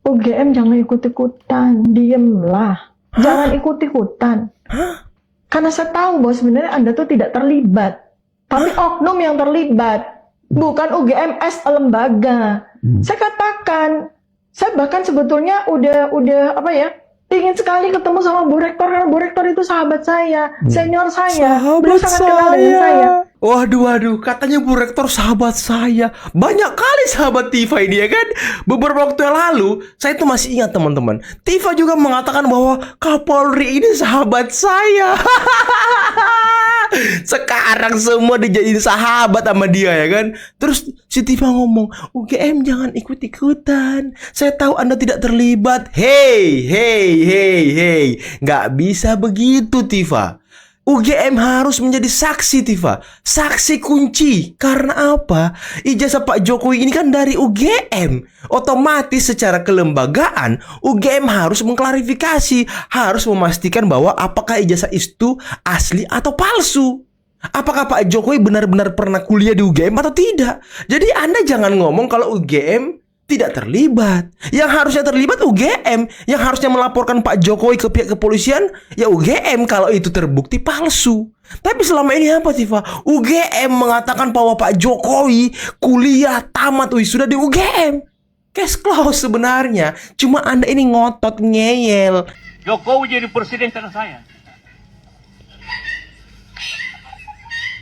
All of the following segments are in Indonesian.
UGM jangan ikut-ikutan, diemlah. Jangan ikut-ikutan. Karena saya tahu bahwa sebenarnya Anda tuh tidak terlibat. Tapi oknum yang terlibat. Bukan UGM as a lembaga. Saya katakan, saya bahkan sebetulnya udah apa ya, ingin sekali ketemu sama Bu Rektor, karena Bu Rektor itu sahabat saya, senior saya, beliau sangat kenal dengan saya. Waduh, katanya Bu Rektor sahabat saya. Banyak kali sahabat Tifa ini ya kan. Beberapa waktu yang lalu, saya tuh masih ingat teman-teman, Tifa juga mengatakan bahwa Kapolri ini sahabat saya. Sekarang semua dijadiin sahabat sama dia ya kan. Terus si Tifa ngomong, UGM jangan ikut-ikutan, saya tahu Anda tidak terlibat. Hey, nggak bisa begitu Tifa. UGM harus menjadi saksi Tifa, saksi kunci. Karena apa? Ijazah Pak Jokowi ini kan dari UGM. Otomatis secara kelembagaan UGM harus mengklarifikasi, harus memastikan bahwa apakah ijazah itu asli atau palsu. Apakah Pak Jokowi benar-benar pernah kuliah di UGM atau tidak. Jadi Anda jangan ngomong kalau UGM tidak terlibat. Yang harusnya terlibat UGM. Yang harusnya melaporkan Pak Jokowi ke pihak kepolisian, ya UGM kalau itu terbukti palsu. Tapi selama ini apa Tifa? UGM mengatakan bahwa Pak Jokowi kuliah tamat wisuda di UGM. Case close sebenarnya. Cuma Anda ini ngotot ngeyel. Jokowi jadi presiden karena saya.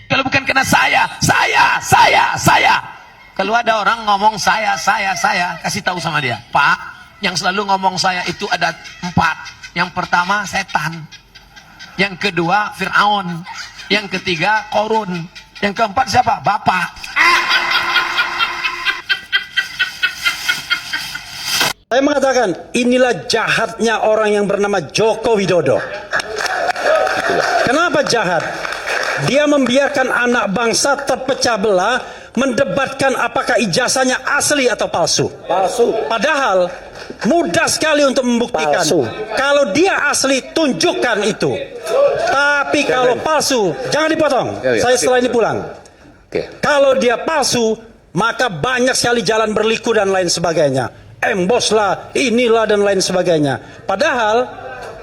Kalau bukan karena saya. Kalau ada orang ngomong saya, kasih tahu sama dia, Pak, yang selalu ngomong saya itu ada 4. Yang pertama setan, yang kedua Fir'aun, yang ketiga Korun, yang keempat siapa? Bapak. Saya mengatakan inilah jahatnya orang yang bernama Joko Widodo. Kenapa jahat? Dia membiarkan anak bangsa terpecah belah, mendebatkan apakah ijazahnya asli atau palsu. Padahal mudah sekali untuk membuktikan. Kalau dia asli, tunjukkan itu. Tapi kalau palsu, jangan dipotong. Saya setelah ini pulang. Kalau dia palsu, maka banyak sekali jalan berliku dan lain sebagainya. Embos lah, inilah dan lain sebagainya. Padahal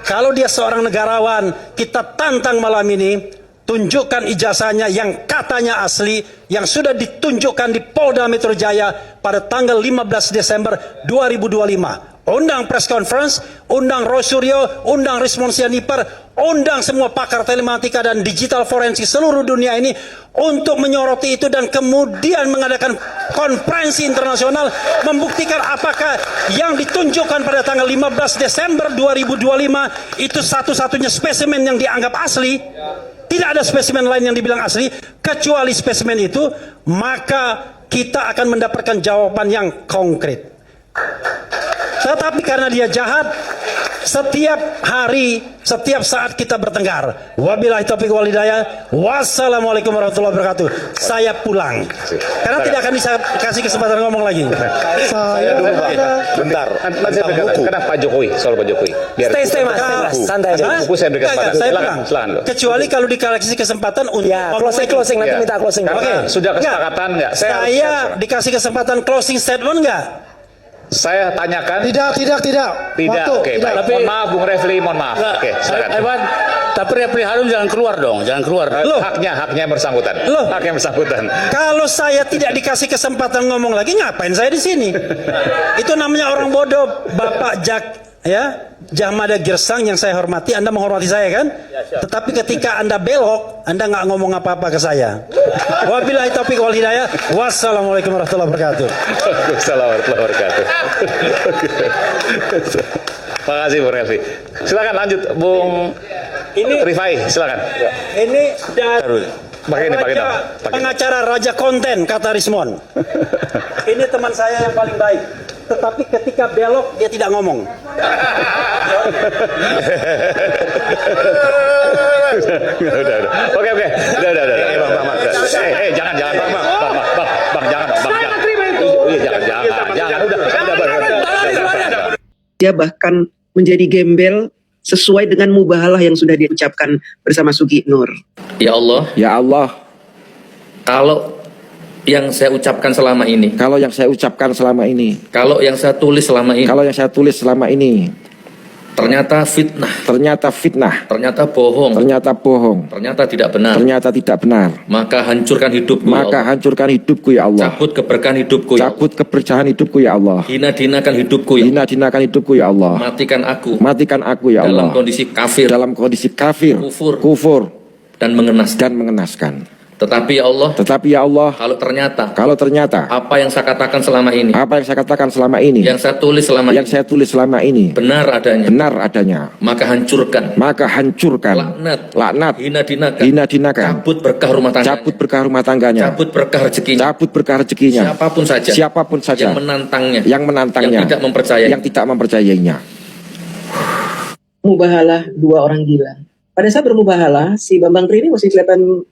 kalau dia seorang negarawan, kita tantang malam ini, tunjukkan ijazahnya yang katanya asli, yang sudah ditunjukkan di Polda Metro Jaya pada tanggal 15 Desember 2025. Undang press conference, undang Roy Suryo, undang Rismon Sianipar, undang semua pakar telematika dan digital forensik seluruh dunia ini untuk menyoroti itu dan kemudian mengadakan konferensi internasional membuktikan apakah yang ditunjukkan pada tanggal 15 Desember 2025 itu satu-satunya spesimen yang dianggap asli. Tidak ada spesimen lain yang dibilang asli kecuali spesimen itu, maka kita akan mendapatkan jawaban yang konkret. Tetapi karena dia jahat, setiap hari, setiap saat kita bertengkar. Wabillahi taufiq wal hidayah. Wassalamualaikum warahmatullahi wabarakatuh. Saya pulang. Karena tidak akan dikasih kesempatan ngomong lagi. Saya dulu Pak. Bentar. Kenapa Pak Jokowi? Soal Pak Jokowi. Stay mas. Santai aja. Buku saya berikan kesempatan. Saya Silakan. pulang. Kecuali kalau dikasih kesempatan untuk closing nanti minta closing. Karena sudah kesepakatan enggak? Saya dikasih kesempatan closing statement enggak? Saya tanyakan. Tidak. Tidak. Oke, baik. Mohon maaf Bung Refli, mohon maaf. Oke, silakan. Evan, tapi Refli Harun jangan keluar dong, jangan keluar. Haknya bersangkutan. Haknya bersangkutan. Kalau saya tidak dikasih kesempatan ngomong lagi, ngapain saya di sini? Itu namanya orang bodoh, Bapak Jahmada Girsang yang saya hormati. Anda menghormati saya kan? Tetapi ketika Anda belok, Anda nggak ngomong apa-apa ke saya. Wabillahi taufiq wal hidayah. Wassalamualaikum warahmatullahi wabarakatuh. Waalaikumsalam warahmatullahi wabarakatuh. Terima kasih Bung Refli. Silakan lanjut Bung Rifai, silakan. Ini dari Pakai pengacara Raja Konten, kata Rismon. Ini teman saya yang paling baik. Tetapi ketika belok dia tidak ngomong. Udah. Oke. Udah. Jangan Bang, jangan. Jangan. Udah. Dia bahkan menjadi gembel sesuai dengan mubahalah yang sudah diucapkan bersama Sugi Nur. Ya Allah, Ya Allah, kalau yang saya ucapkan selama ini, kalau yang saya ucapkan selama ini, kalau yang saya tulis selama ini, kalau yang saya tulis selama ini ternyata fitnah, ternyata bohong, ternyata tidak benar, maka hancurkan hidupku, ya maka Allah. hancurkan hidupku ya Allah. Cabut keberkahan hidupku, ya Allah. Cabut keberkahan hidupku ya Allah. Hina-hinakan hidupku, ya Allah. Hina-hinakan hidupku ya Allah. Matikan aku ya dalam Allah. dalam kondisi kafir, Kufur dan mengenaskan. Tetapi ya Allah, kalau ternyata apa yang saya katakan selama ini, yang saya tulis selama ini, benar adanya, maka hancurkan, laknat, hina-dinakan, cabut berkah rumah tangganya, cabut berkah rezekinya, siapapun saja yang menantangnya, yang tidak mempercayainya. Mubahalah dua orang gila. Pada saat bermubahalah, si Bambang Tri ini masih kelihatan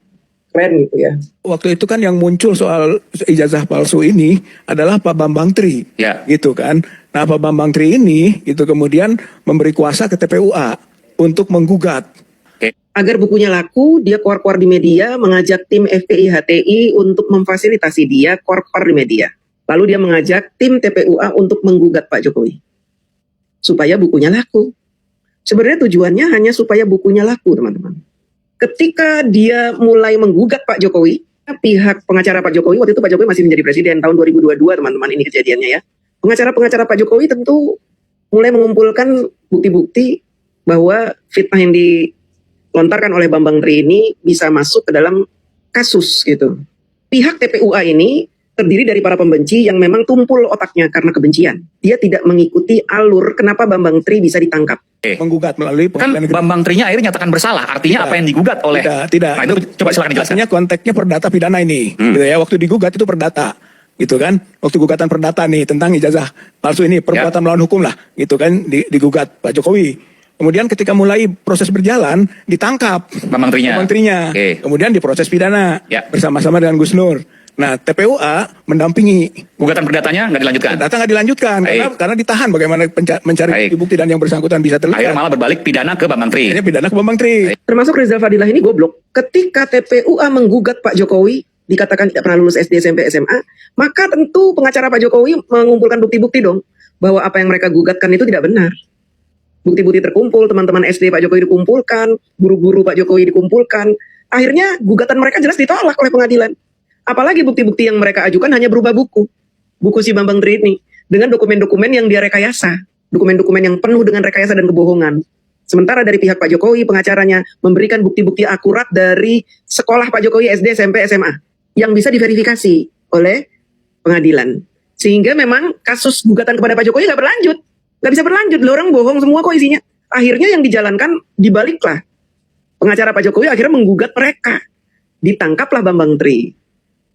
keren gitu ya. Waktu itu kan yang muncul soal ijazah palsu ini adalah Pak Bambang Tri, gitu kan. Nah, Pak Bambang Tri ini itu kemudian memberi kuasa ke TPUA untuk menggugat. Agar bukunya laku, dia keluar-keluar di media, mengajak tim FPI HTI untuk memfasilitasi dia keluar-keluar di media. Lalu dia mengajak tim TPUA untuk menggugat Pak Jokowi supaya bukunya laku. Sebenarnya tujuannya hanya supaya bukunya laku, teman-teman. Ketika dia mulai menggugat Pak Jokowi, pihak pengacara Pak Jokowi, waktu itu Pak Jokowi masih menjadi presiden tahun 2022, teman-teman, ini kejadiannya ya. Pengacara-pengacara Pak Jokowi tentu mulai mengumpulkan bukti-bukti bahwa fitnah yang dilontarkan oleh Bambang Tri ini bisa masuk ke dalam kasus gitu. Pihak TPUA ini terdiri dari para pembenci yang memang tumpul otaknya karena kebencian. Dia tidak mengikuti alur kenapa Bambang Tri bisa ditangkap. Menggugat melalui kan Bambang Trinya akhirnya nyatakan bersalah. Artinya apa yang digugat oleh tidak. Nah, itu coba silakan dijelaskan. Artinya konteksnya perdata pidana ini. Gitu ya. Waktu digugat itu perdata. Gitu kan. Waktu gugatan perdata nih tentang ijazah palsu ini, perbuatan melawan hukum lah. Gitu kan digugat Pak Jokowi. Kemudian ketika mulai proses berjalan ditangkap Bambang Trinya. Kemudian diproses pidana bersama-sama dengan Gus Nur. Nah, TPUA mendampingi. Gugatan perdatanya nggak dilanjutkan? Perdata nggak dilanjutkan karena ditahan bagaimana mencari bukti dan yang bersangkutan bisa terlibat. Akhirnya malah berbalik pidana ke Bambang Tri. Akhirnya pidana ke Bambang Tri. Termasuk Rizal Fadilah ini goblok. Ketika TPUA menggugat Pak Jokowi, dikatakan tidak pernah lulus SD, SMP, SMA, maka tentu pengacara Pak Jokowi mengumpulkan bukti-bukti dong bahwa apa yang mereka gugatkan itu tidak benar. Bukti-bukti terkumpul, teman-teman SD Pak Jokowi dikumpulkan, guru-guru Pak Jokowi dikumpulkan. Akhirnya gugatan mereka jelas ditolak oleh pengadilan. Apalagi bukti-bukti yang mereka ajukan hanya berupa buku si Bambang Tri ini, dengan dokumen-dokumen yang dia rekayasa, dokumen-dokumen yang penuh dengan rekayasa dan kebohongan. Sementara dari pihak Pak Jokowi, pengacaranya memberikan bukti-bukti akurat dari sekolah Pak Jokowi SD, SMP, SMA, yang bisa diverifikasi oleh pengadilan. Sehingga memang kasus gugatan kepada Pak Jokowi nggak bisa berlanjut, orang bohong semua kok isinya. Akhirnya yang dijalankan dibaliklah. Pengacara Pak Jokowi akhirnya menggugat mereka. Ditangkaplah Bambang Tri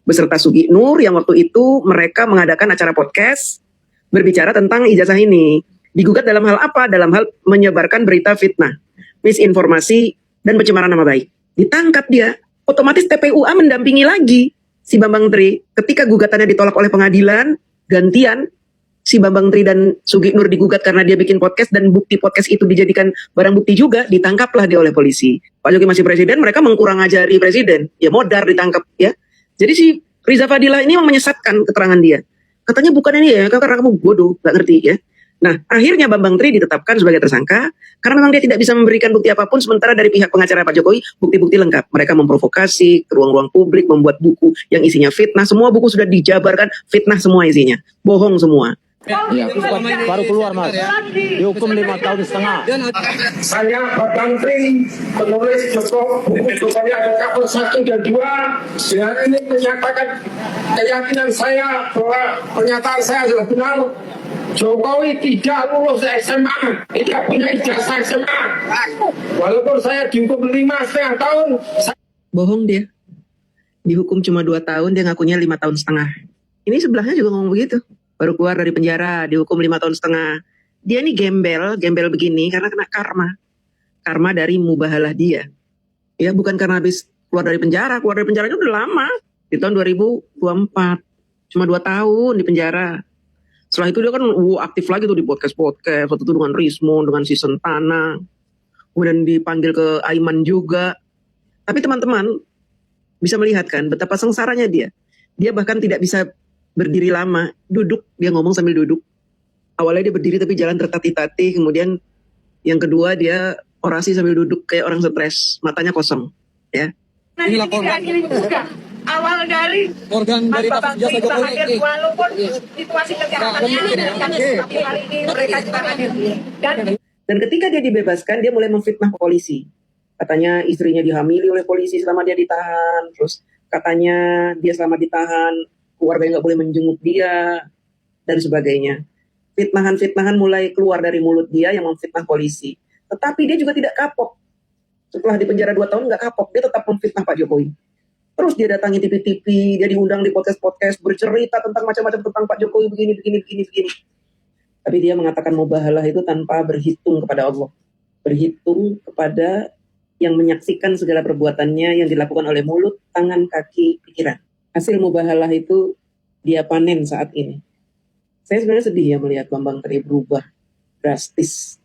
beserta Sugi Nur yang waktu itu mereka mengadakan acara podcast berbicara tentang ijazah ini. Digugat dalam hal apa? Dalam hal menyebarkan berita fitnah, misinformasi, dan pencemaran nama baik. Ditangkap dia. Otomatis TPUA mendampingi lagi si Bambang Tri. Ketika gugatannya ditolak oleh pengadilan, gantian si Bambang Tri dan Sugi Nur digugat karena dia bikin podcast dan bukti podcast itu dijadikan barang bukti juga, ditangkaplah dia oleh polisi. Pak Jokowi masih presiden, mereka mengkurang ajari presiden. Ya modar ditangkap ya. Jadi si Riza Fadilah ini memang menyesatkan keterangan dia. Katanya bukan ini ya, karena kamu bodoh, gak ngerti ya. Nah, akhirnya Bambang Tri ditetapkan sebagai tersangka karena memang dia tidak bisa memberikan bukti apapun, sementara dari pihak pengacara Pak Jokowi bukti-bukti lengkap. Mereka memprovokasi ke ruang-ruang publik, membuat buku yang isinya fitnah. Semua buku sudah dijabarkan fitnah semua isinya. Bohong semua. Iya, baru keluar Mas. Dihukum 5 tahun setengah. Saya Bambang Tri, penulis buku Jokowi Cover 1 dan 2. Dengan ini menyatakan keyakinan saya bahwa pernyataan saya adalah benar. Jokowi tidak lulus SMA, tidak punya ijazah SMA. Walaupun saya dihukum 5,5 tahun. Bohong dia. Dihukum cuma 2 tahun, dia ngakunya 5 tahun setengah. Ini sebelahnya juga ngomong begitu. Baru keluar dari penjara, dihukum 5 tahun setengah. Dia ini gembel begini karena kena karma. Karma dari mubahalah dia. Ya, bukan karena habis keluar dari penjara. Keluar dari penjaranya udah lama. Di tahun 2024. Cuma 2 tahun di penjara. Setelah itu dia kan aktif lagi tuh di podcast-podcast. Waktu itu dengan Rismon, dengan si Sentana. Kemudian dipanggil ke Aiman juga. Tapi teman-teman bisa melihat kan betapa sengsaranya dia. Dia bahkan tidak bisa berdiri lama, duduk, dia ngomong sambil duduk. Awalnya dia berdiri tapi jalan tertatih-tatih, kemudian yang kedua dia orasi sambil duduk kayak orang stres, matanya kosong, ya. Ini laporan juga awal dari organ dari kasus jasa Jokowi hadir, walaupun situasi kesehatannya seperti hari ini mereka juga hadir. Dan ketika dia dibebaskan, dia mulai memfitnah polisi. Katanya istrinya dihamili oleh polisi selama dia ditahan, terus katanya dia selama ditahan keluarganya nggak boleh menjenguk dia dan sebagainya. Fitnahan-fitnahan mulai keluar dari mulut dia yang memfitnah polisi. Tetapi dia juga tidak kapok. Setelah di penjara 2 tahun nggak kapok, dia tetap memfitnah Pak Jokowi. Terus dia datangi TV-TV, dia diundang di podcast-podcast, bercerita tentang macam-macam tentang Pak Jokowi begini. Tapi dia mengatakan mubahalah itu tanpa berhitung kepada Allah. Berhitung kepada yang menyaksikan segala perbuatannya yang dilakukan oleh mulut, tangan, kaki, pikiran. Hasil mubahalah itu dia panen saat ini. Saya sebenarnya sedih ya melihat Bambang Tri berubah drastis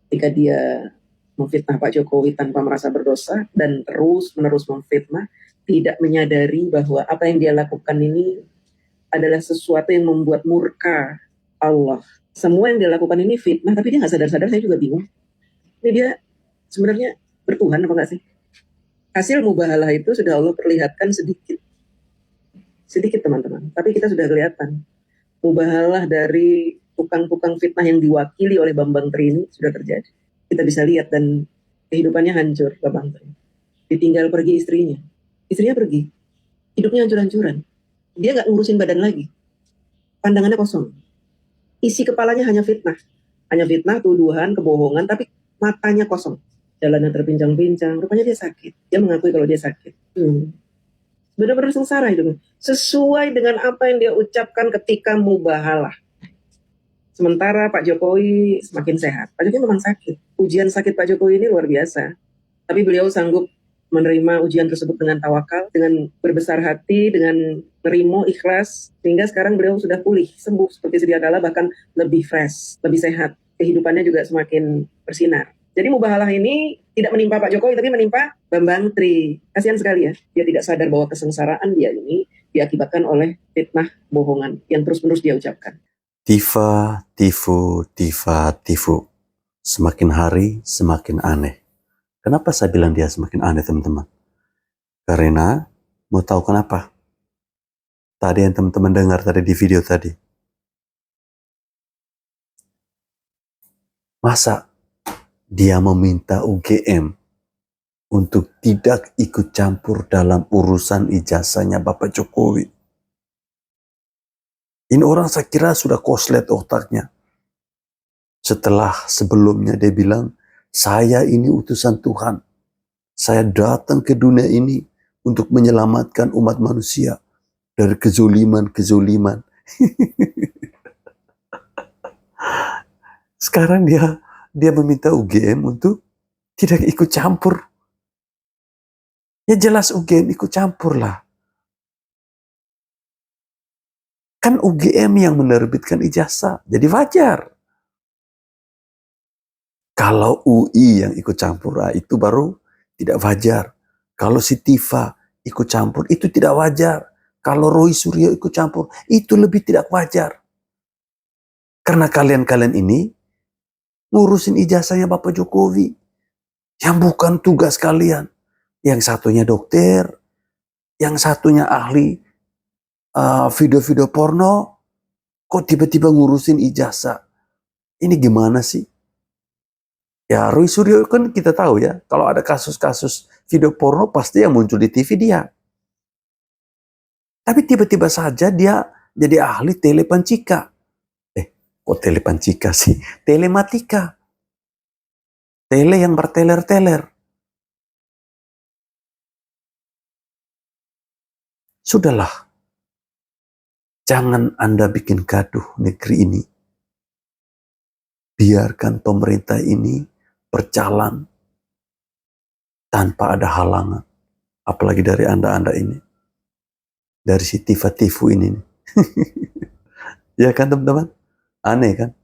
ketika dia memfitnah Pak Jokowi tanpa merasa berdosa dan terus-menerus memfitnah, tidak menyadari bahwa apa yang dia lakukan ini adalah sesuatu yang membuat murka Allah. Semua yang dia lakukan ini fitnah, tapi dia nggak sadar-sadar, saya juga bingung. Ini dia sebenarnya bertuhan apa nggak sih? Hasil mubahalah itu sudah Allah perlihatkan sedikit. Sedikit teman-teman, tapi kita sudah kelihatan. Mubahalah dari tukang-tukang fitnah yang diwakili oleh Bambang Tri ini sudah terjadi. Kita bisa lihat dan kehidupannya hancur Bambang Tri. Ditinggal pergi istrinya. Istrinya pergi. Hidupnya hancur-hancuran. Dia nggak ngurusin badan lagi. Pandangannya kosong. Isi kepalanya hanya fitnah. Hanya fitnah, tuduhan, kebohongan, tapi matanya kosong. Jalannya terpincang-pincang. Rupanya dia sakit. Dia mengakui kalau dia sakit. Benar-benar sengsara hidupnya. Sesuai dengan apa yang dia ucapkan ketika mubahalah. Sementara Pak Jokowi semakin sehat. Pak Jokowi memang sakit. Ujian sakit Pak Jokowi ini luar biasa. Tapi beliau sanggup menerima ujian tersebut dengan tawakal, dengan berbesar hati, dengan nerimo, ikhlas. Sehingga sekarang beliau sudah pulih, sembuh seperti sedia kala, bahkan lebih fresh, lebih sehat. Kehidupannya juga semakin bersinar. Jadi mubahalah ini tidak menimpa Pak Jokowi, tapi menimpa Bambang Tri. Kasihan sekali ya. Dia tidak sadar bahwa kesengsaraan dia ini diakibatkan oleh fitnah bohongan yang terus-menerus dia ucapkan. Tifa, tifu. Semakin hari, semakin aneh. Kenapa saya bilang dia semakin aneh, teman-teman? Karena, mau tahu kenapa? Tadi yang teman-teman dengar tadi di video tadi. Masa dia meminta UGM untuk tidak ikut campur dalam urusan ijazahnya Bapak Jokowi? Ini orang saya kira sudah koslet otaknya. Setelah sebelumnya dia bilang, saya ini utusan Tuhan. Saya datang ke dunia ini untuk menyelamatkan umat manusia dari kezoliman. Sekarang dia meminta UGM untuk tidak ikut campur. Ya jelas UGM ikut campur lah. Kan UGM yang menerbitkan ijazah, jadi wajar. Kalau UI yang ikut campur, itu baru tidak wajar. Kalau si Tifa ikut campur, itu tidak wajar. Kalau Roy Suryo ikut campur, itu lebih tidak wajar. Karena kalian-kalian ini ngurusin ijazahnya Bapak Jokowi, yang bukan tugas kalian. Yang satunya dokter, yang satunya ahli video-video porno, kok tiba-tiba ngurusin ijazah? Ini gimana sih? Ya Roy Suryo kan kita tahu ya, kalau ada kasus-kasus video porno pasti yang muncul di TV dia. Tapi tiba-tiba saja dia jadi ahli telepancika. Kok telepancika sih? Telematika. Tele yang berteler-teler. Sudahlah. Jangan Anda bikin gaduh negeri ini. Biarkan pemerintah ini berjalan tanpa ada halangan. Apalagi dari Anda ini. Dari si Tifa-Tifu ini. Ya kan teman-teman? Aneh kan?